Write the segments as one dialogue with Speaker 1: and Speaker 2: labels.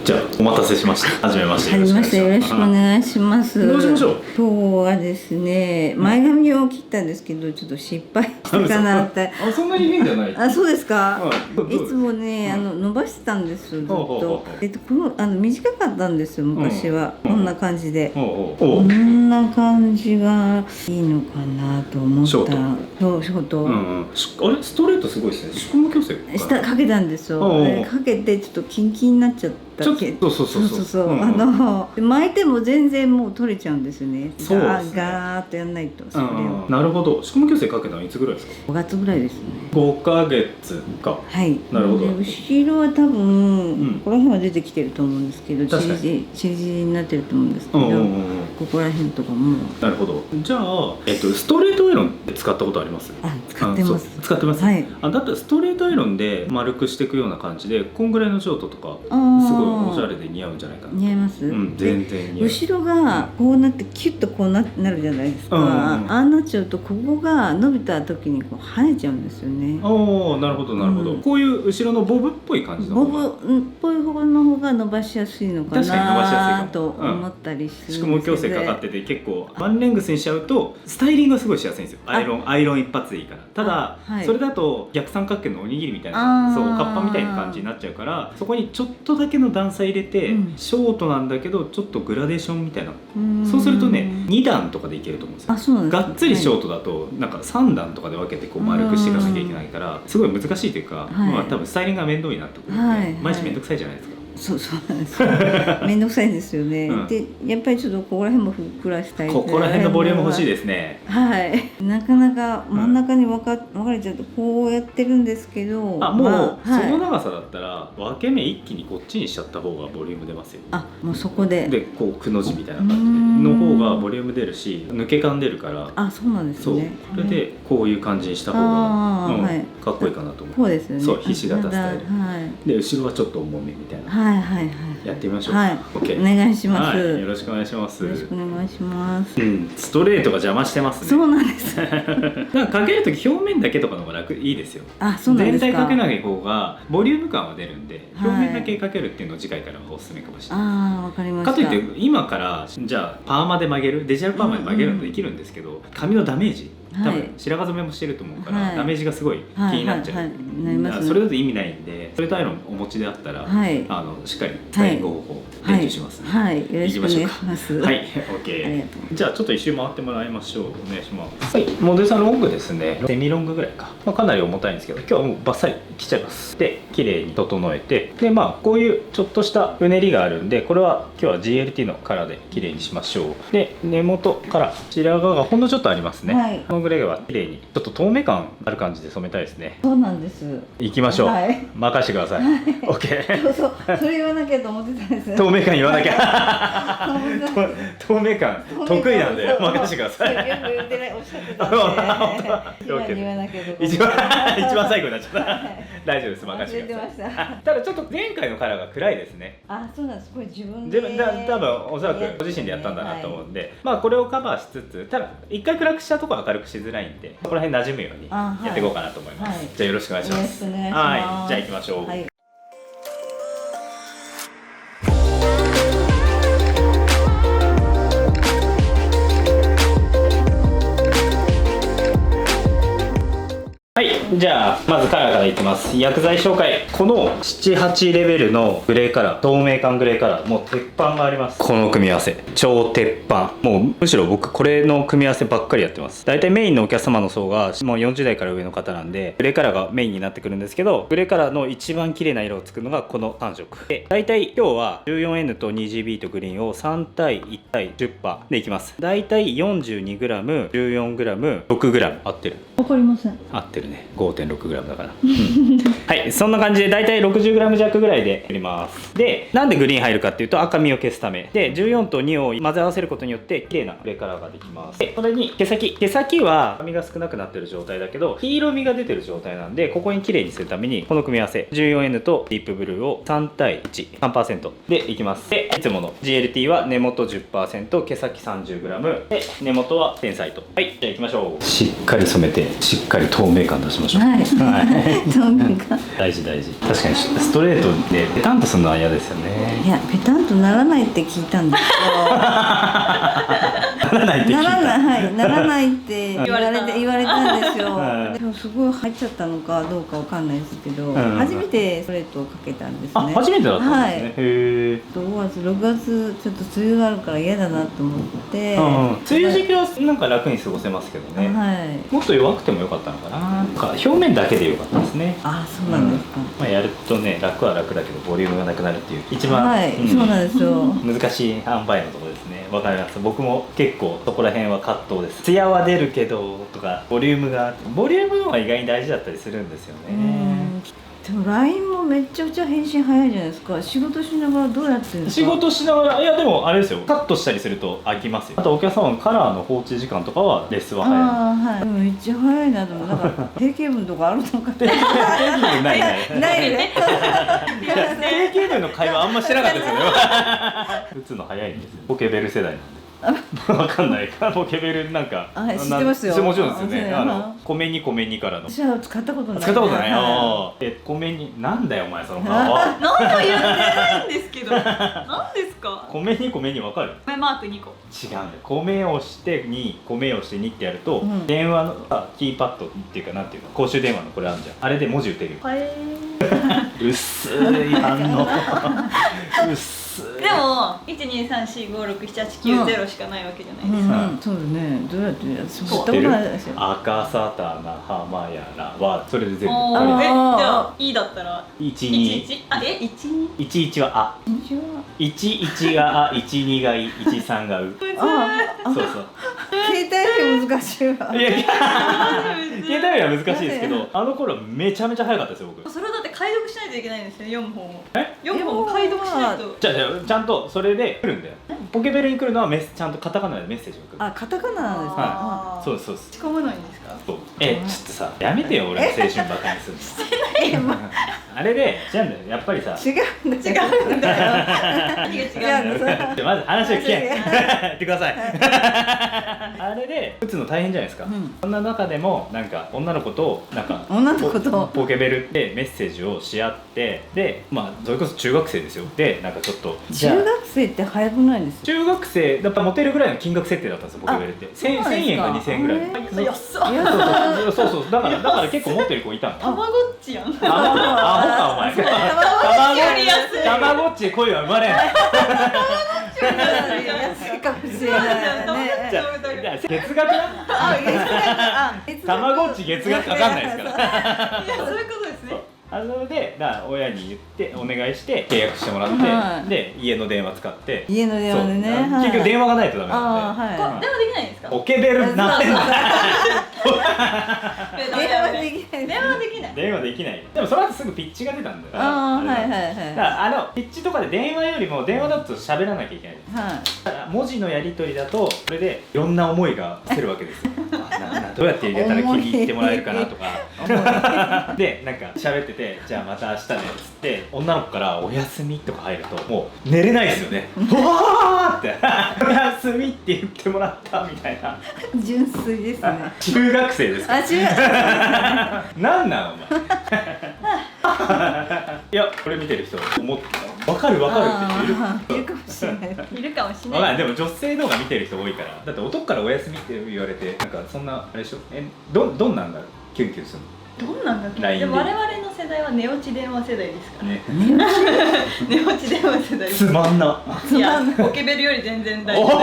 Speaker 1: じゃあお待たせしました。はじめまして。
Speaker 2: はじめまして、よろしくお願いします。
Speaker 1: どうしましょう。
Speaker 2: 今日はですね、前髪を切ったんですけど、ちょっと失敗したかなって。
Speaker 1: そんなに変じゃない。
Speaker 2: あ、そうですか。
Speaker 1: はい
Speaker 2: いつもね、伸ばしてたんですよ、ずっと。この短かったんですよ、昔は。こんな感じで。こんな感じがいいのかなと思った。そう、ショート。
Speaker 1: あれ、ストレートすごいですね。宿毛矯正。
Speaker 2: 下かけたんですよ。かけて、ちょっとキンキンになっちゃった。
Speaker 1: そう
Speaker 2: 巻いても全然もう取れちゃうんですよね。ガーッとやんないと。
Speaker 1: なるほど。宿毛矯正かけたのいつぐらいですか
Speaker 2: ？5月ぐらいですね。
Speaker 1: 5ヶ月か。
Speaker 2: はい。
Speaker 1: なるほど。
Speaker 2: 後ろは多分ここら辺は出てきてると思うんですけど、チリチリになってると思うんですけど、ここら辺とかも。
Speaker 1: なるほど。じゃあストレートアイロンって使ったことあります？
Speaker 2: あ、使ってます。
Speaker 1: 使ってます。
Speaker 2: はい。
Speaker 1: だったらストレートアイロンで丸くしていくような感じで、こんぐらいのショートとかすごいおしゃれで似合うんじゃないかな。
Speaker 2: 似合います。
Speaker 1: 全然似合う。
Speaker 2: 後ろがこうなってキュッとこうなるじゃないですか。ああなっちゃうとここが伸びた時にこう跳ねちゃうんですよね。
Speaker 1: ああ、なるほどなるほど。こういう後ろのボブっぽい感じの
Speaker 2: ボブっぽい方の方が伸ばしやすいのかな。
Speaker 1: 確かに伸ばしやすいか
Speaker 2: と思ったりする
Speaker 1: 宿毛矯正かかってて、結構ワンレングスにしちゃうとスタイリングがすごいしやすいんですよ。アイロン一発でいいから。ただそれだと逆三角形のおにぎりみたいな、そうカッパみたいな感じになっちゃうから、そこにちょっとだけの段差入れて、ショートなんだけどちょっとグラデーションみたいな。そうするとね、2段とかでいけると思うんですよ。
Speaker 2: あ、そうなんです。
Speaker 1: がっつりショートだとなんか3段とかで分けてこう丸くしていかなきゃいけないから、すごい難しいというか、まあ多分スタイリングが面倒になってくるんで、毎日面倒くさいじゃないですか。
Speaker 2: そうなんですよ。面倒くさいんですよね。で、やっぱりちょっとここら辺もふっくらしたい。
Speaker 1: ここら辺のボリューム欲しいですね。
Speaker 2: はい。なかなか真ん中に分かれちゃうとこうやってるんですけど。
Speaker 1: もうその長さだったら分け目一気にこっちにしちゃった方がボリューム出ますよ。
Speaker 2: あ、もうそこで。
Speaker 1: で、こうくの字みたいな感じでの方がボリューム出るし、抜け感出るから。
Speaker 2: あ、そうなんですね。
Speaker 1: それでこういう感じにした方がかっこいいかなと思う。
Speaker 2: そうですよね。
Speaker 1: そう、ひし形スタイル。で、後ろはちょっと重めみたいな。やってみましょう。
Speaker 2: はい。お願いします。
Speaker 1: よろしくお願いします。
Speaker 2: よろしくお願いします。
Speaker 1: ストレートが邪魔してますね。
Speaker 2: そうなんです。
Speaker 1: なんかかけるとき表面だけとかの方がいいですよ。
Speaker 2: あ、そうなんですか。
Speaker 1: 全体かけない方がボリューム感は出るんで、表面だけかけるっていうのを次回からはおすすめかもしれない。
Speaker 2: ああ、わかりました。
Speaker 1: かといって今からじゃあパーマで曲げる、デジタルパーマで曲げるのできるんですけど、髪のダメージ。多分白髪染めもしてると思うから、ダメージがすごい気になっちゃう。それだと意味ないんで、それとアイロンお持ちであったら、しっかりスタイリング方法練習しますね。
Speaker 2: はい、よろしくお願いします。
Speaker 1: はい、OK。じゃあちょっと一周回ってもらいましょう。お願いします。はい、モデルさんロングですね。セミロングぐらいか。かなり重たいんですけど、今日はもうバッサリ切っちゃいます。で、綺麗に整えて、でこういうちょっとしたうねりがあるんで、これは今日は GLT のカラーで綺麗にしましょう。で、根元から白髪がほんのちょっとありますね。このぐらいは綺麗にちょっと透明感ある感じで染めたいですね。
Speaker 2: そうなんです。
Speaker 1: 行きましょう。任してください。OK。
Speaker 2: それ言わなきゃと思ってたんです。
Speaker 1: 透明感言わなきゃ。透明感得意なんで任してください。
Speaker 2: よく言ってないおっしゃってたんで。一番言わなきゃと。
Speaker 1: 一番最後になっちゃった。大丈夫です。任してください。ただちょっと前回のカラーが暗いですね。
Speaker 2: あ、そうなんです。これ自分で。
Speaker 1: 多分おそらくご自身でやったんだなと思うんで、これをカバーしつつ、ただ一回暗くしたところは明るくしづらいんで、ここら辺馴染むようにやっていこうかなと思います。じゃあよろしくお願いします。はい、じゃあ行きましょう。はい、じゃあまずカラーからいきます。薬剤紹介。この78レベルのグレーカラー、透明感グレーカラー、もう鉄板があります。この組み合わせ超鉄板。もうむしろ僕これの組み合わせばっかりやってます。大体メインのお客様の層がもう40代から上の方なんで、グレーカラーがメインになってくるんですけど、グレーカラーの一番綺麗な色を作るのがこの3色で、大体今日は 14N と 2GB とグリーンを3対1対 10% でいきます。大体 42g、14g、6g 合ってる？
Speaker 2: わかりません。
Speaker 1: 合ってるね。5.6g だから。はい、そんな感じで大体 60g 弱ぐらいでやります。で、なんでグリーン入るかっていうと赤みを消すためで、14と2を混ぜ合わせることによって綺麗なグレーカラーができます。で、これに毛先は髪が少なくなってる状態だけど黄色みが出てる状態なんで、ここに綺麗にするためにこの組み合わせ 14N とディープブルーを3対1、3% でいきます。で、いつもの GLT は根元 10%、毛先 30g で、根元はテンサイト。はい、じゃあいきましょう。しっかり染めてしっかり透明感出します。ましょう。
Speaker 2: はい
Speaker 1: はい
Speaker 2: 透明感
Speaker 1: 大事大事。確かにストレートでペタンとするのは嫌ですよね。
Speaker 2: いやペタンとならないって聞いたんです
Speaker 1: ならないって聞いた。
Speaker 2: ならない、はい、ならないって言われたんですよ、
Speaker 1: はい
Speaker 2: でもすごい入っちゃったのかどうかわかんないですけど、
Speaker 1: ん
Speaker 2: 初めてストレートをかけたんです
Speaker 1: あ、
Speaker 2: ね。
Speaker 1: 初めてだったんですね。
Speaker 2: はい、
Speaker 1: へえ。
Speaker 2: 5月6月ちょっと梅雨があるから嫌だなと思って、
Speaker 1: うん、梅雨時期はなんか楽に過ごせますけどね、
Speaker 2: はい
Speaker 1: もっと弱くてもよかったのかな。なんか表面だけでよかったですね。
Speaker 2: あそうなんですか、
Speaker 1: まあ、やるとね、楽は楽だけどボリュームがなくなるっていう一番、
Speaker 2: はい、そうなんですよ
Speaker 1: 難しい塩梅のところですね。わかります。僕も結構そこら辺は葛藤です。ツヤは出るけどとか、ボリュームがは意外に大事だったりするんですよね。
Speaker 2: でも LINE もめっちゃくちゃ返信早いじゃないですか。仕事しながらどうやってるんですか。
Speaker 1: 仕事しながら、いやでもあれですよ、カットしたりすると飽きますよ。あとお客様のカラーの放置時間とかはレスは早い。
Speaker 2: ああはい、でもめっちゃ早いなと思う。なんか定型文とかあるのかって
Speaker 1: ないない
Speaker 2: ないね
Speaker 1: 定型文の会話あんましてなかったですよね。打つの早いんですよ。ポケベル世代なんで。わかんないか。ポケベルなんか。
Speaker 2: 知ってますよ
Speaker 1: もちろんですよね。
Speaker 2: あ
Speaker 1: 米に米にからの。
Speaker 2: 私は使ったことない。
Speaker 1: 使ったことない。
Speaker 2: は
Speaker 1: 米になんだよお前その顔。
Speaker 3: 何も言ってないんですけど何ですか。
Speaker 1: 米に米にわかる？
Speaker 3: 米マーク2個。
Speaker 1: 違うんだよ。米をしてに米をしてにってやると、
Speaker 2: うん
Speaker 1: 電話のキーパッドっていうかなんていうの、公衆電話のこれあるじゃん。あれで文字打てるよ。薄い反応。薄い。
Speaker 3: でも123456789しかないわけじゃないですか。
Speaker 2: うん、そうだね。どうやってやる？知ったこ
Speaker 1: 知ってる？
Speaker 2: とないですよ。
Speaker 1: 赤サタナハマヤラはそれで全部
Speaker 3: おー
Speaker 1: これ
Speaker 3: じゃ
Speaker 2: あ
Speaker 3: あいいだったら
Speaker 1: 12
Speaker 3: 11あ12
Speaker 1: 11はあ、
Speaker 2: こんにちは。
Speaker 1: 11があ、12がい、13がう。
Speaker 2: あ、
Speaker 1: そうそう。
Speaker 2: 携帯で難しいわ。
Speaker 1: いやいや、携帯は難しいですけど、あの頃めちゃめちゃ早かったですよ僕。
Speaker 3: それだって解読しないといけないんですよ読む方も。
Speaker 1: え？
Speaker 3: 読む方も解読しないと。
Speaker 1: じゃあちゃんとそれで来るんだよ。ポケベルに来るのはちゃんとカタカナでメッセージが来る。
Speaker 2: あ、カタカナなんですか。
Speaker 3: あー
Speaker 1: そうですそうです。
Speaker 3: 仕込まないんですか。
Speaker 1: そう。ちょっとさ、やめてよ俺の青春バカにするの。あれで、じゃあね、やっぱりさ。
Speaker 2: 違うんだよ。
Speaker 3: 違うんだよ。何が違うんだよ。
Speaker 1: まず話を聞け。
Speaker 2: 違う
Speaker 1: 言ってください。あれで打つの大変じゃないですか。
Speaker 2: うん
Speaker 1: そんな中でもなんか女の子となんか
Speaker 2: 女の子と
Speaker 1: ポケベルでメッセージをし合ってで、まあそれこそ中学生ですよ。でなんかちょっとじゃあ
Speaker 2: 中学生って早くないですか。
Speaker 1: 中学生やっぱモテるぐらいの金額設定だったんですよポケベルって。
Speaker 2: そうなんですか
Speaker 1: 1000円か2000円ぐらい。
Speaker 3: 安っ。
Speaker 2: いや
Speaker 1: そうそうだから結構持ってる子いたの。
Speaker 3: たまごっちやん。
Speaker 1: アホかお前。
Speaker 3: より安い
Speaker 1: たまごっちで恋は生まれない。
Speaker 2: 安いかもしれないね。
Speaker 1: じゃあ月額な。
Speaker 2: あ、月額。
Speaker 1: たまごっち月額かかんないですから。
Speaker 3: いやそういうことですね。
Speaker 1: なので親に言ってお願いして契約してもらって、
Speaker 2: はい
Speaker 1: で家の電話使って
Speaker 2: 家の電話でね。
Speaker 1: そう
Speaker 2: はい
Speaker 1: 結局電話がないとダメ
Speaker 2: あ
Speaker 1: なんで、
Speaker 2: ーはい。
Speaker 3: 電話できないんですか。
Speaker 1: ポケベルなってんだ。
Speaker 2: 電話できない。
Speaker 3: 電話できない。
Speaker 1: 電話できない。でもその後すぐピッチが出たんだよ。
Speaker 2: ああ、はいはい
Speaker 1: だ
Speaker 2: はい。
Speaker 1: からピッチとかで電話よりも電話だと喋らなきゃいけない。
Speaker 2: は
Speaker 1: だから文字のやり取りだとそれでいろんな思いが出せるわけですよ。どうやって入れたら気に入ってもらえるかなとか。でなんか喋っててじゃあまた明日ねっつって女の子からおやすみとか入るともう寝れないですよね。わーっておやすみって言ってもらったみたいな。
Speaker 2: い。純粋ですね。
Speaker 1: 中学生ですか。
Speaker 2: あ、違う。
Speaker 1: なんなんお前。いやこれ見てる人思って分かるって人いる。
Speaker 2: いるかもしれない。
Speaker 3: いるかもしれない。
Speaker 1: わかんない。でも女性の方が見てる人多いからだって男からおやすみって言われてなんかそんなあれでしょ。どんなんだろうキュンキュンするの。
Speaker 3: どんなんだっけ。
Speaker 1: LINE で
Speaker 3: でも我々の世代は寝落ち電話世代ですから。
Speaker 1: ね。
Speaker 3: 寝落ち電話世代です。
Speaker 1: つまんな。
Speaker 3: いやポケベルより全然大
Speaker 1: おい
Speaker 3: 丈夫。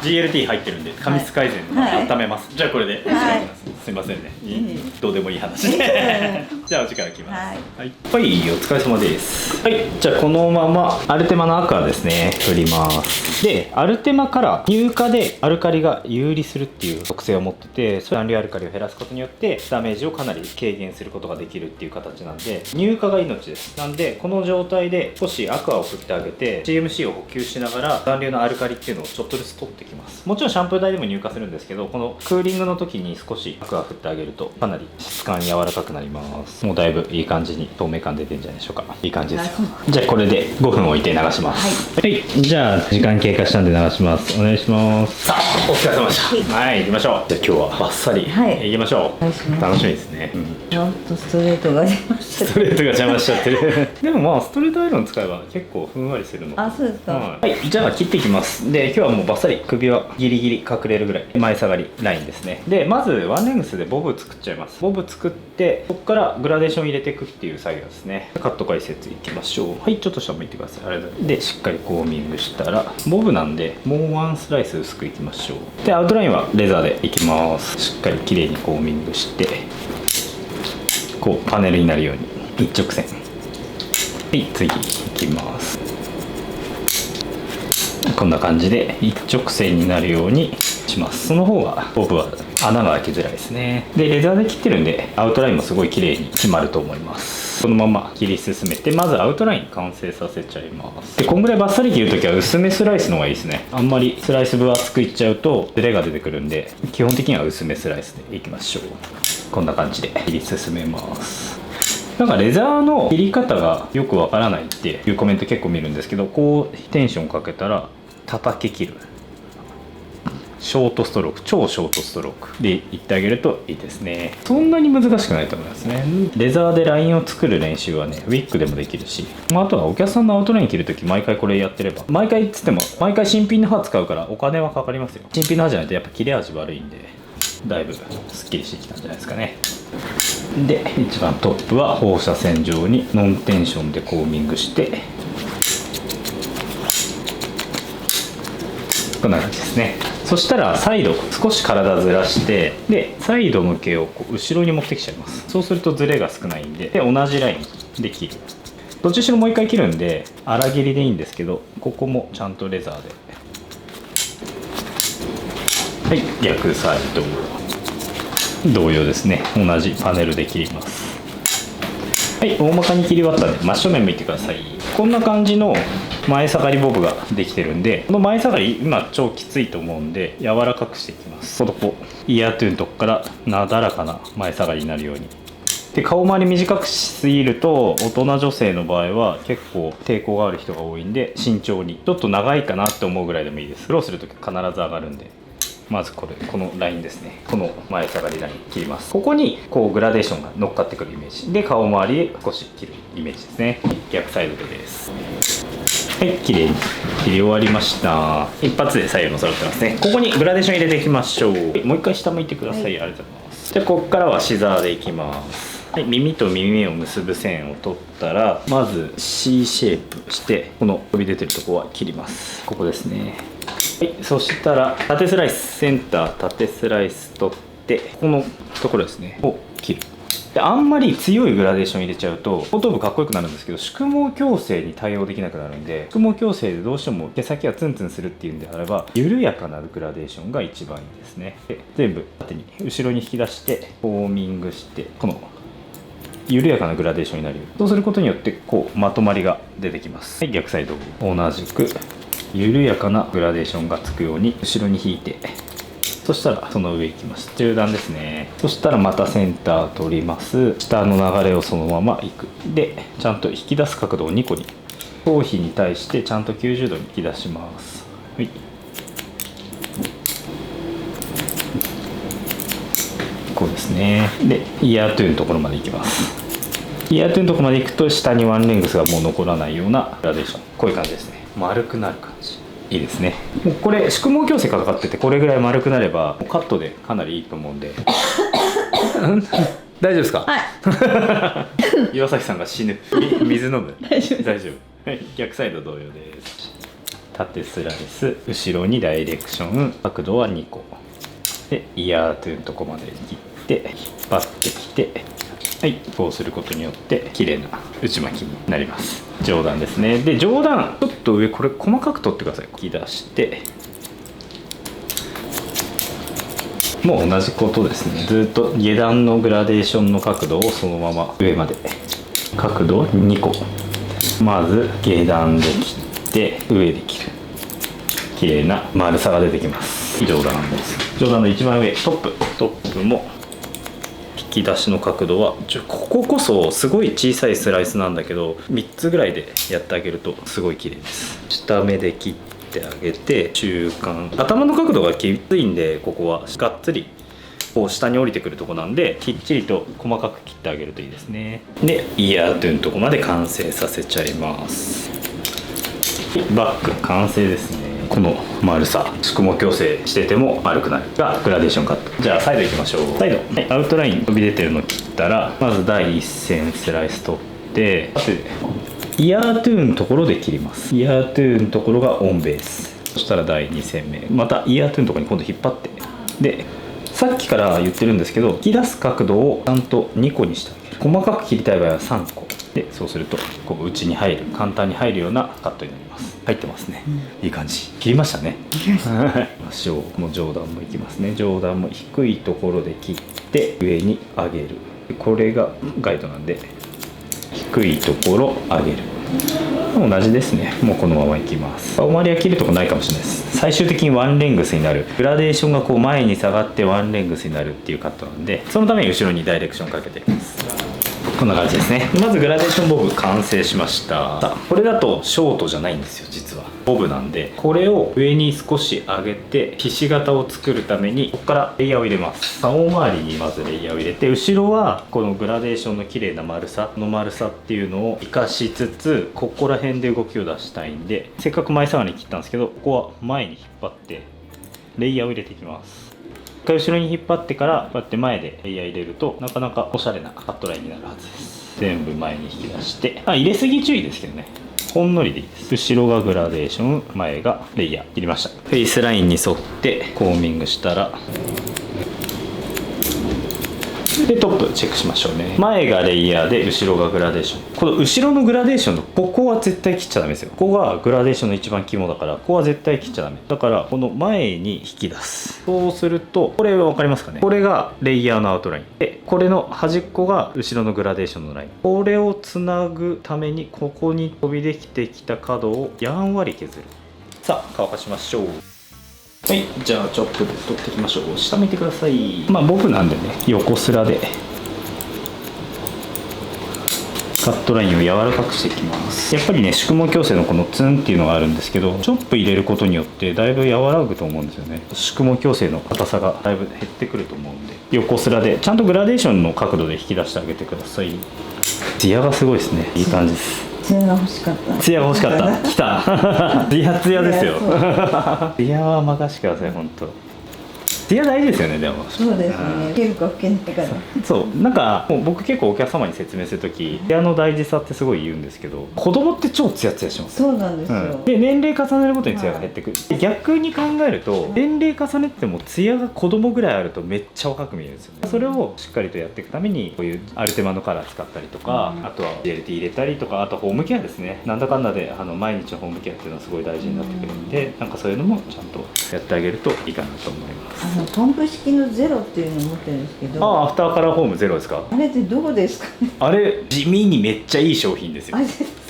Speaker 1: GLT 入ってるんで紙質改善
Speaker 2: はい
Speaker 1: 温めます。じゃあこれで、
Speaker 2: はい
Speaker 1: すいませんね、
Speaker 2: い
Speaker 1: どうでもいい話でじゃあお時間きます。
Speaker 2: はい
Speaker 1: はい、お疲れ様です。はい、じゃあこのままアルテマの赤ですね振ります。でアルテマから乳化でアルカリが有利するっていう特性を持ってて、それ残留アルカリを減らすことによってダメージをかなり軽減することができるっていう形なんで、乳化が命です。なんでこの状態で少しアクアを振ってあげて CMC を補給しながら残留のアルカリっていうのをちょっとずつ取ってきます。もちろんシャンプー台でも乳化するんですけど、このクーリングの時に少しアクア振ってあげるとかなり質感柔らかくなります。もうだいぶいい感じに透明感出てるんじゃないでしょうか。いい感じですよ。じゃあこれで5分置いて流します。はい、じゃあ時間経過したんで流します。お願いします。さあお疲れ様でした。はい、行きましょう。じゃあ今日はバッサリ行きましょう。
Speaker 2: お願いします。
Speaker 1: 楽しみですね。
Speaker 2: ちょっとストレートが出ました。
Speaker 1: ストレートが邪魔しちゃってるでもまあストレートアイロン使えば結構ふんわりするの。
Speaker 2: あ、そうですか。
Speaker 1: はい、じゃあ切っていきます。で今日はもうバッサリ首はギリギリ隠れるぐらい前下がりラインですね。でまずワンレングスでボブ作っちゃいます。ボブ作ってそこからグラデーション入れていくっていう作業ですね。カット解説いきましょう。はい、ちょっと下向いてください。ありがとうございます。でしっかりコーミングしたらボブなんでもうワンスライス薄くいきましょう。でアウトラインはレザーでいきます。しっかり綺麗にコーミングしてこうパネルになるように一直線。はい、次いきます。こんな感じで一直線になるようにします。その方がボブは穴が開きづらいですね。でレザーで切ってるんでアウトラインもすごい綺麗に決まると思います。このまま切り進めてまずアウトライン完成させちゃいます。でこんぐらいバッサリ切るときは薄めスライスの方がいいですね。あんまりスライス分厚くいっちゃうとズレが出てくるんで基本的には薄めスライスでいきましょう。こんな感じで切り進めます。なんかレザーの切り方がよくわからないっていうコメント結構見るんですけど、こうテンションかけたら叩き切るショートストローク、超ショートストロークでいってあげるといいですね。そんなに難しくないと思いますね。レザーでラインを作る練習はねウィッグでもできるし、あとはお客さんのアウトライン切るとき毎回これやってれば、毎回っつっても毎回新品の刃使うからお金はかかりますよ。新品の刃じゃないとやっぱ切れ味悪いんでだいぶすっきりしてきたんじゃないですかね。で一番トップは放射線状にノンテンションでコーミングしてこんな感じですね。そしたらサイド少し体ずらしてでサイドの毛をこう後ろに持ってきちゃいます。そうするとズレが少ないんで同じラインで切る。どっちにしろもう一回切るんで粗切りでいいんですけどここもちゃんとレザーで。はい、逆サイド同様ですね。同じパネルで切ります。はい、大まかに切り終わったんで真正面向いてください。こんな感じの前下がりボブができてるんで、この前下がり今超きついと思うんで柔らかくしていきます。こうイヤートゥーのとこからなだらかな前下がりになるように。で顔周り短くしすぎると大人女性の場合は結構抵抗がある人が多いんで慎重に、ちょっと長いかなって思うぐらいでもいいです。フローするとき必ず上がるんで。まずこのラインですね。この前下がりライン切ります。ここにこうグラデーションが乗っかってくるイメージで顔周り少し切るイメージですね。逆サイドです。はい、綺麗に切り終わりました。一発で左右も揃ってますね。ここにグラデーション入れていきましょう。もう一回下向いてください。ありがとうございます。じゃあここからはシザーでいきます。はい、耳と耳を結ぶ線を取ったらまず C シェイプしてこの飛び出てるところは切ります。ここですね。はい、そしたら縦スライスセンター縦スライス取ってこのところですねを切る。であんまり強いグラデーション入れちゃうと後頭部かっこよくなるんですけど宿毛矯正に対応できなくなるんで、宿毛矯正でどうしても毛先がツンツンするっていうんであれば緩やかなグラデーションが一番いいですね。で全部縦に後ろに引き出してフォーミングしてこの緩やかなグラデーションになるように。そうすることによってこうまとまりが出てきます。はい、逆サイド同じく緩やかなグラデーションがつくように後ろに引いて、そしたらその上行きます。中段ですね。そしたらまたセンター取ります。下の流れをそのまま行く。でちゃんと引き出す角度を2個に頭皮に対してちゃんと90度に引き出します。はい、こうですね。でイヤートゥーのところまで行きます。イヤートゥーのところまで行くと下にワンレングスがもう残らないようなグラデーション、こういう感じですね。丸くなる感じいいですね。もうこれ宿毛矯正かかっててこれぐらい丸くなればカットでかなりいいと思うんで大丈夫ですか？
Speaker 2: はい。
Speaker 1: 岩崎さんが死ぬ。水飲む？
Speaker 2: 大丈夫。
Speaker 1: 大丈夫。はい、逆サイド同様です。縦スライス後ろにダイレクション角度は2個でイヤートゥーのとこまで切って引っ張ってきて、はい、こうすることによって綺麗な内巻きになります。上段ですね。で上段ちょっと上これ細かく取ってください。引き出してもう同じことですね。ずっと下段のグラデーションの角度をそのまま上まで角度2個まず下段で切って上で切る。綺麗な丸さが出てきます。上段です。上段の一番上トップも引き出しの角度はこここそすごい小さいスライスなんだけど3つぐらいでやってあげるとすごい綺麗です。下目で切ってあげて、中間頭の角度がきついんで、ここはがっつりこう下に降りてくるとこなんで、きっちりと細かく切ってあげるといいですね。でイヤートゥーのとこまで完成させちゃいます。バッグ完成ですね。この丸さ、宿毛矯正してても丸くなるがグラデーションカット。じゃあサイドいきましょう。サイド、はい、アウトライン飛び出てるの切ったら、まず第1線スライス取って、あとイヤートゥーのところで切ります。イヤートゥーのところがオンベース。そしたら第2線目またイヤートゥーのところに今度引っ張って、でさっきから言ってるんですけど、切り出す角度をちゃんと2個にしてあげる。細かく切りたい場合は3個で、そうするとこう内に入る、簡単に入るようなカットになります。入ってますね、いい感じ。切りましたね。足をもう上段もいきますね。上段も低いところで切って上に上げる。これがガイドなんで、低いところ上げる。同じですね。もうこのままいきます。顔周りは切るとこないかもしれないです。最終的にワンレングスになる、グラデーションがこう前に下がってワンレングスになるっていうカットなんで、そのために後ろにダイレクションかけていきます。こんな感じですね。まずグラデーションボブ完成しました。さあこれだとショートじゃないんですよ、実はボブなんで。これを上に少し上げてひし形を作るために、ここからレイヤーを入れます。竿周りにまずレイヤーを入れて、後ろはこのグラデーションの綺麗な丸さの丸さっていうのを生かしつつ、ここら辺で動きを出したいんで、せっかく前下がりに切ったんですけど、ここは前に引っ張ってレイヤーを入れていきます。一回後ろに引っ張ってからこうやって前でレイヤー入れると、なかなかおしゃれなカットラインになるはずです。全部前に引き出して、入れすぎ注意ですけどね、ほんのりでいいです。後ろがグラデーション、前がレイヤー切りました。フェイスラインに沿ってコーミングしたら、でトップチェックしましょうね。前がレイヤーで後ろがグラデーション。この後ろのグラデーションのここは絶対切っちゃダメですよ。ここがグラデーションの一番肝だから、ここは絶対切っちゃダメだから、この前に引き出す。そうするとこれは分かりますかね。これがレイヤーのアウトラインで、これの端っこが後ろのグラデーションのライン。これをつなぐために、ここに飛び出てきた角をやんわり削る。さあ乾かしましょう。はい、じゃあチョップで取っていきましょう。下見てください。まあボブなんでね、横スラでカットラインを柔らかくしていきます。やっぱりね、宿毛矯正のこのツンっていうのがあるんですけど、チョップ入れることによってだいぶ和らぐと思うんですよね。宿毛矯正の硬さがだいぶ減ってくると思うんで、横スラでちゃんとグラデーションの角度で引き出してあげてください。ツヤがすごいですね。いい感じです。
Speaker 2: ツヤが欲しかった。
Speaker 1: ツヤが欲しかった。きた。ツヤツヤですよ。ツヤは任してください、本当。ツヤ大事ですよね。でも
Speaker 2: そうですね。老けるか老けないから。
Speaker 1: そうなんかもう僕結構お客様に説明するとき、ツヤの大事さってすごい言うんですけど、子供って超ツヤツヤします。
Speaker 2: そうなんですよ。
Speaker 1: で年齢重ねるごとにツヤが減ってくる。逆に考えると、年齢重ねてもツヤが子供ぐらいあるとめっちゃ若く見えるんですよね。それをしっかりとやっていくために、こういうアルテマのカラー使ったりとか、あとは GLT 入れたりとか、あとホームケアですね。なんだかんだで毎日のホームケアっていうのはすごい大事になってくるんで、なんかそういうのもちゃんとやってあげるといいかなと思います。
Speaker 2: ポンプ式のゼロっていうのを持ってるんですけど、
Speaker 1: アフターカラーホームゼロですか。
Speaker 2: あれってどこですかね。
Speaker 1: あれ地味にめっちゃいい商品ですよ。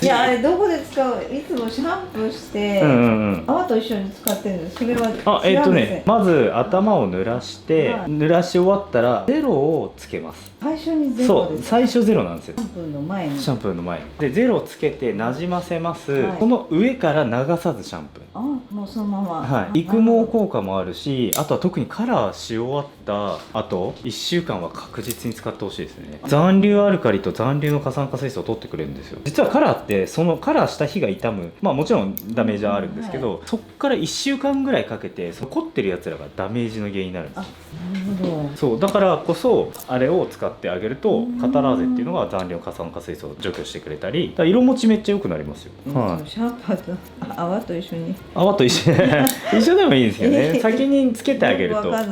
Speaker 2: いや、あれどこで使う。いつもシャンプーして、泡と一緒に使ってるんです。それは
Speaker 1: まず頭を濡らして、濡らし終わったらゼロをつけます。
Speaker 2: 最初にゼロです。
Speaker 1: そう、最初ゼロなんですよ。
Speaker 2: シャンプーの前に。
Speaker 1: シャンプーの前でゼロつけてなじませます。この上から流さずシャンプー。
Speaker 2: もうそのまま。
Speaker 1: はい。育毛効果もあるし、あとは特にカラーし終わった後1週間は確実に使ってほしいですね。残留アルカリと残留の過酸化水素を取ってくれるんですよ。実はカラーってそのカラーした日が傷む、まあもちろんダメージはあるんですけど、そっから1週間ぐらいかけて残ってるやつらがダメージの原因になるんです。
Speaker 2: なるほど。
Speaker 1: そうだからこそあれを使ってあげると、カタラーゼっていうのが残留過酸化水素を除去してくれたり、色持ちめっちゃ良くなりますよ。
Speaker 2: シャンプーと泡と一緒に。
Speaker 1: 泡と一緒一緒でもいいんですけどね。先につけてあげると難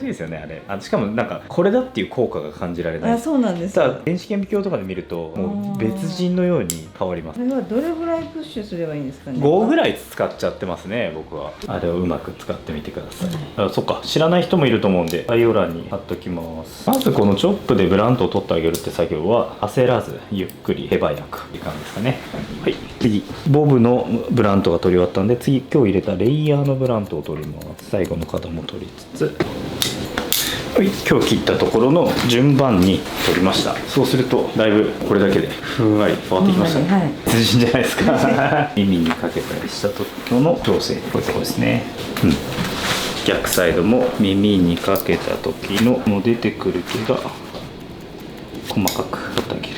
Speaker 1: しいですよね、あれ。しかもなんかこれだっていう効果が感じられない。
Speaker 2: そうなんです。
Speaker 1: ただ電子顕微鏡とかで見るともう別人のように変わります。
Speaker 2: これはどれぐらいプッシュすればいいんですかね。
Speaker 1: 5ぐらい使っちゃってますね、僕は。あれをうまく使ってみてください。そっか、知らない人もいると思うんで概要欄に貼っときます。まずこのチョップでブラントを取ってあげるって作業は焦らずゆっくり手早くって感じですかね。はい、次ボブのブラントが取り終わったんで、次今日入れたレイヤーのブラントを取ります。最後の角も取りつつ、はい、今日切ったところの順番に取りました。そうするとだいぶこれだけでふんわり変わってきましたね。
Speaker 2: はい、
Speaker 1: 通じんじゃないですか。耳にかけたりした時の調整、こういうところですね。逆サイドも耳にかけた時のもう出てくる毛が細かく取ってあげる。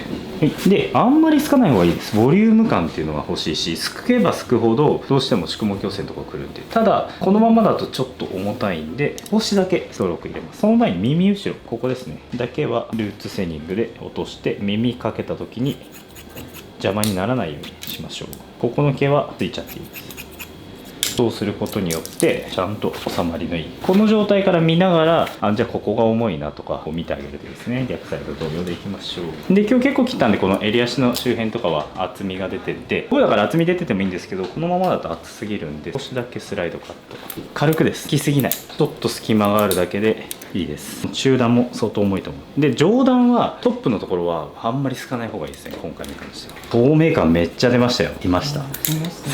Speaker 1: で、あんまりすかない方がいいです。ボリューム感っていうのが欲しいし、すけばすくほどどうしても宿毛矯正のところくるんで、ただこのままだとちょっと重たいんで、少しだけストローク入れます。その前に耳後ろ、ここですねだけはルーツセニングで落として、耳かけた時に邪魔にならないようにしましょう。ここの毛はついちゃっていいです。そうすることによってちゃんと収まりのいい、この状態から見ながら、じゃあここが重いなとかを見てあげるとですね、逆サイド同様でいきましょう。で、今日結構切ったんで、この襟足の周辺とかは厚みが出てて、これだから厚み出ててもいいんですけど、このままだと厚すぎるんで、少しだけスライドカット、軽くです。引きすぎない、ちょっと隙間があるだけでいいです。中段も相当重いと思う。で、上段はトップのところはあんまりすかない方がいいですね。今回に関しては透明感めっちゃ出ましたよ。いました。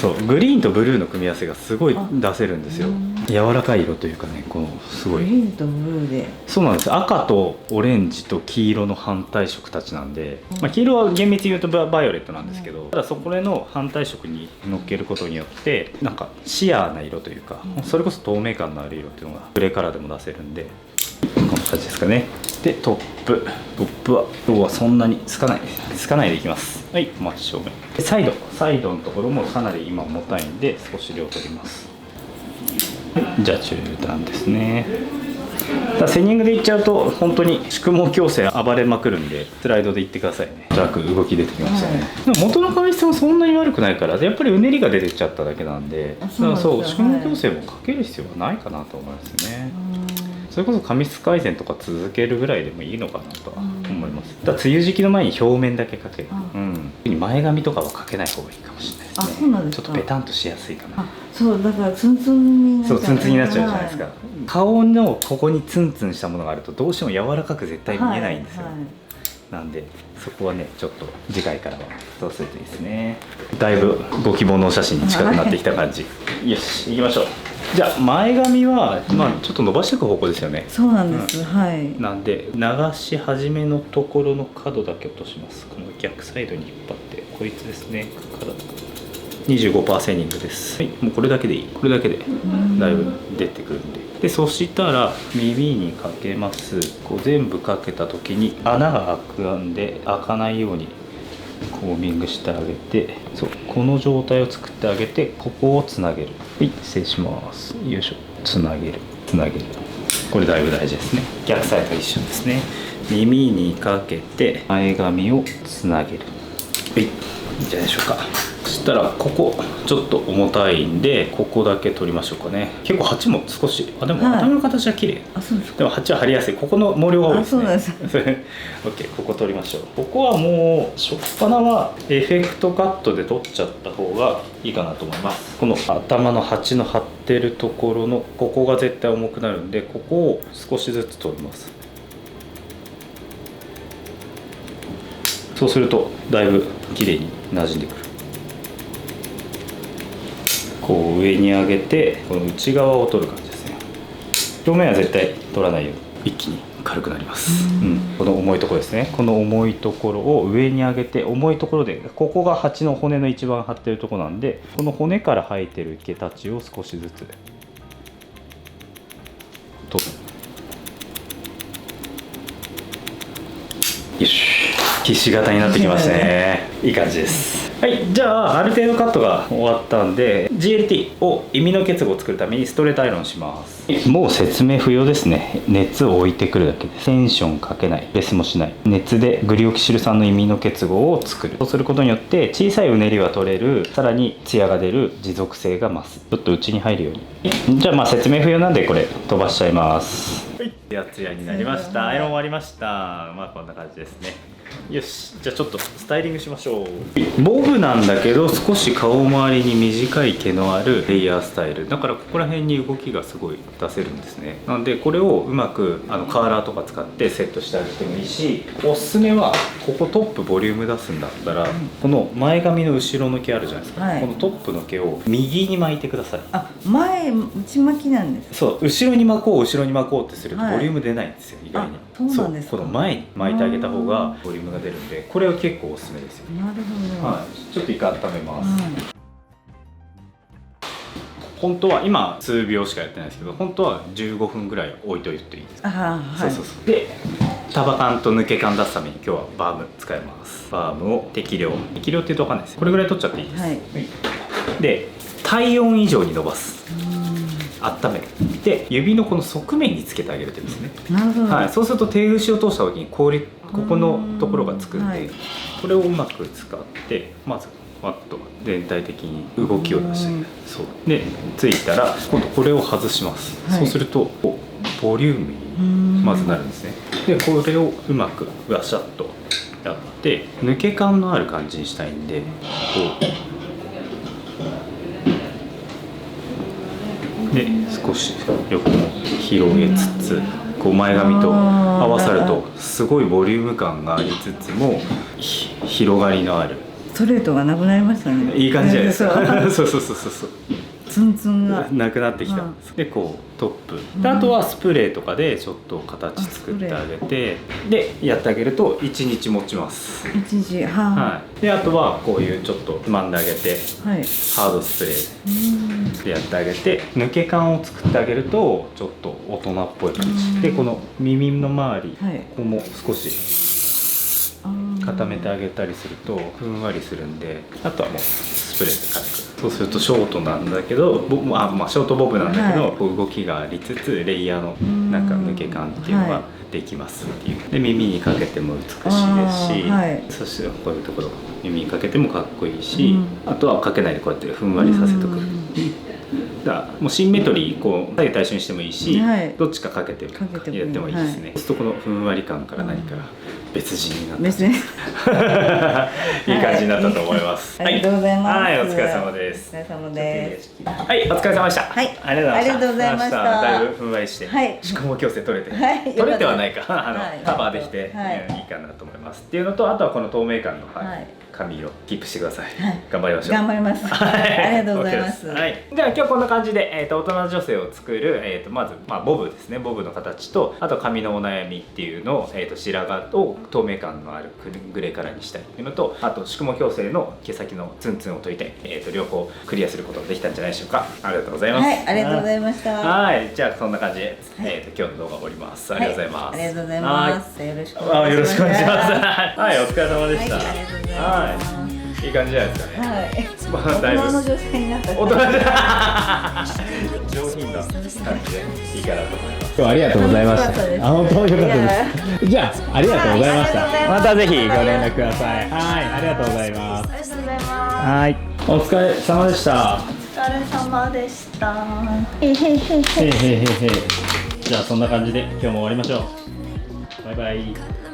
Speaker 1: そうグリーンとブルーの組み合わせがすごい出せるんですよ。柔らかい色というかね、このすごい
Speaker 2: グリーンとブルーで、
Speaker 1: そうなんです。赤とオレンジと黄色の反対色たちなんで、黄色は厳密に言うとバイオレットなんですけど、ただそこの反対色に乗っけることによってなんかシアーな色というか、それこそ透明感のある色っていうのがグレーカラーでも出せるんで、こんな感じですかね。でトップは今日はそんなにつかないでいきます。はい、真正面でサイドのところもかなり今重たいんで少し量取ります。じゃあ中段ですね。セニングでいっちゃうと本当に宿毛矯正暴れまくるんで、スライドでいってくださいね。楽動き出てきましたね。でも元の髪質もそんなに悪くないから、やっぱりうねりが出てきちゃっただけなんで、そう宿毛矯正もかける必要はないかなと思いますね。それこそ髪質改善とか続けるぐらいでもいいのかなとは思います。だから梅雨時期の前に表面だけかける。前髪とかはかけない方がいいかもしれないですね。
Speaker 2: そうなんですか。
Speaker 1: ちょっとペタンとしやすいかな。
Speaker 2: そうだからツンツンになっちゃう。
Speaker 1: そうツンツンになっちゃうじゃないですか。顔のここにツンツンしたものがあるとどうしても柔らかく絶対見えないんですよ。なんでそこはね、ちょっと次回からはそうするといいですね。だいぶご希望のお写真に近くなってきた感じ。よし行きましょう。じゃあ前髪は、ちょっと伸ばしていく方向ですよね。
Speaker 2: そうなんです、はい。
Speaker 1: なんで流し始めのところの角だけ落とします。この逆サイドに引っ張って、こいつですね、角25%セニングです。はい、もうこれだけでいい。これだけでだいぶ出てくるんで。でそしたら耳にかけます。こう全部かけた時に穴が開くんで、開かないようにコーミングしてあげて、そうこの状態を作ってあげて、ここをつなげる。はい、失礼します。よいしょ。つなげる。これだいぶ大事ですね。逆サイドと一緒ですね。耳にかけて前髪をつなげる。はい、いいんじゃないでしょうか。そしたらここちょっと重たいんで、ここだけ取りましょうかね。結構鉢も少し、でも頭の形は綺麗。
Speaker 2: そうですか。
Speaker 1: でも鉢は張りやすい。ここの毛量が多いですね。
Speaker 2: そうなんです。
Speaker 1: OK、ここ取りましょう。ここはもう初っ端はエフェクトカットで取っちゃった方がいいかなと思います。この頭の鉢の張ってるところのここが絶対重くなるんで、ここを少しずつ取ります。そうするとだいぶ綺麗に馴染んでくる。こう上に上げて、この内側を取る感じですね。表面は絶対取らないように、一気に軽くなります。この重いところですね。この重いところを上に上げて、重いところでここが鉢の骨の一番張ってるところなんで、この骨から生えてる毛たちを少しずつ取る。よし、ひし形になってきましたね。いい感じです。はい、じゃあある程度カットが終わったんで、 GLT を意味の結合を作るためにストレートアイロンします。もう説明不要ですね。熱を置いてくるだけです。テンションかけない、ベースもしない。熱でグリオキシル酸の意味の結合を作る。そうすることによって小さいうねりは取れる、さらにツヤが出る、持続性が増す。ちょっと内に入るように。じゃあ説明不要なんでこれ飛ばしちゃいます。はい、ツヤツヤになりました。アイロン終わりました。こんな感じですね。よし、じゃあちょっとスタイリングしましょう。ボブなんだけど少し顔周りに短い毛のあるレイヤースタイルだから、ここら辺に動きがすごい出せるんですね。なのでこれをうまくカーラーとか使ってセットしてあげてもいいし、おすすめはここトップボリューム出すんだったら、この前髪の後ろの毛あるじゃないですか、
Speaker 2: はい、
Speaker 1: このトップの毛を右に巻いてください。
Speaker 2: あ、内巻きなんです。
Speaker 1: そう、後ろに巻こう後ろに巻こうってするとボリューム出ないんですよ、意外に。
Speaker 2: そうなんですか。
Speaker 1: この前に巻いてあげた方がボリュームが出るんで、これは結構おすすめですよ。
Speaker 2: なるほど、
Speaker 1: はい、ちょっと一回温めます、本当は今数秒しかやってないですけど、本当は15分ぐらい置いといていいです。
Speaker 2: はい、
Speaker 1: そうで、束感と抜け感出すために今日はバーム使います。バームを適量って言うと分かんないです。これぐらい取っちゃっていいです、はい、で体温以上に伸ばす、温める。で指のこの側面につけてあげるってですね。
Speaker 2: なるほど、
Speaker 1: はい、そうすると手ぐしを通した時にここのところがつくんで、はい、これをうまく使ってまずワッと全体的に動きを出して、そうでついたら今度これを外します、はい、そうするとボリュームにまずなるんですね。でこれをうまくワシャッとやって抜け感のある感じにしたいんで、こうで少し横も広げつつ、こう前髪と合わさるとすごいボリューム感がありつつも広がりのある、
Speaker 2: ストレートがなくなりましたね。
Speaker 1: いい感じじゃないですか。そうそうそうそう、
Speaker 2: ツンツンが
Speaker 1: なくなってきた、でこうトップで、あとはスプレーとかでちょっと形作ってあげて、でやってあげると1日持ちます。
Speaker 2: 1日、
Speaker 1: はい、であとはこういうちょっとつまんであげて、はい、ハードスプレーでやってあげて抜け感を作ってあげるとちょっと大人っぽい感じで、この耳の周り、はい、ここも少し固めてあげたりするとふんわりするんで、あとはもうスプレーで軽く、そうするとショートなんだけど、ショートボブなんだけど、はい、こう動きがありつつレイヤーのなんか抜け感っていうのができますっていう。で耳にかけても美しいですし、はい、そしてこういうところ耳にかけてもかっこいいし、あとはかけないでこうやってふんわりさせとく。だからもうシンメトリーこう左右対称にしてもいいし、はい、どっちかかけてやってもいいですね。そうするとこのふんわり感から何から別人になったいい感じになったと思います。
Speaker 2: ありがとうございます。
Speaker 1: はい、お疲れ様です。
Speaker 2: お疲れ様です。
Speaker 1: はい、お疲れ様でした。
Speaker 2: はい、
Speaker 1: ありがとうございました。だいぶふんわりして、
Speaker 2: はい、
Speaker 1: 宿毛矯正取れて、
Speaker 2: はい、
Speaker 1: 取れてはないか、カバーできて、いいかなと思います。っていうのと、あとはこの透明感の髪をキープしてください。頑張りましょう。
Speaker 2: 頑張ります。ありがとうございます。
Speaker 1: はい。じゃあ今日こんな感じで大人女性を作るまずボブですね。ボブの形と、あと髪のお悩みっていうのを白髪を透明感のあるグレーカラーにしたいっていうのと、あと宿毛矯正の毛先のツンツンを取りたい、両方クリアすることができたんじゃないでしょうか。ありがとうございます。
Speaker 2: はい、ありがとうございました。
Speaker 1: はい、じゃあそんな感じで今日の動画を終わります。ありがとうございます。
Speaker 2: ありがとうございます。よろしくお
Speaker 1: 願いします。はい、お疲れ様でした。
Speaker 2: ありがとうございます。
Speaker 1: いい感じじゃないですかね。
Speaker 2: はい。大人の女性になった。
Speaker 1: 大人上品な感じでいいかなと思います。今日ありがとうございました。本当に良かったです。じゃあありがとうございました。またぜひご連絡ください。はい、ありがとうございます。
Speaker 3: ありがとうございます。
Speaker 1: はい、お疲れ様でした。
Speaker 3: お疲れ様でした。
Speaker 1: じゃあそんな感じで今日も終わりましょう。バイバイ。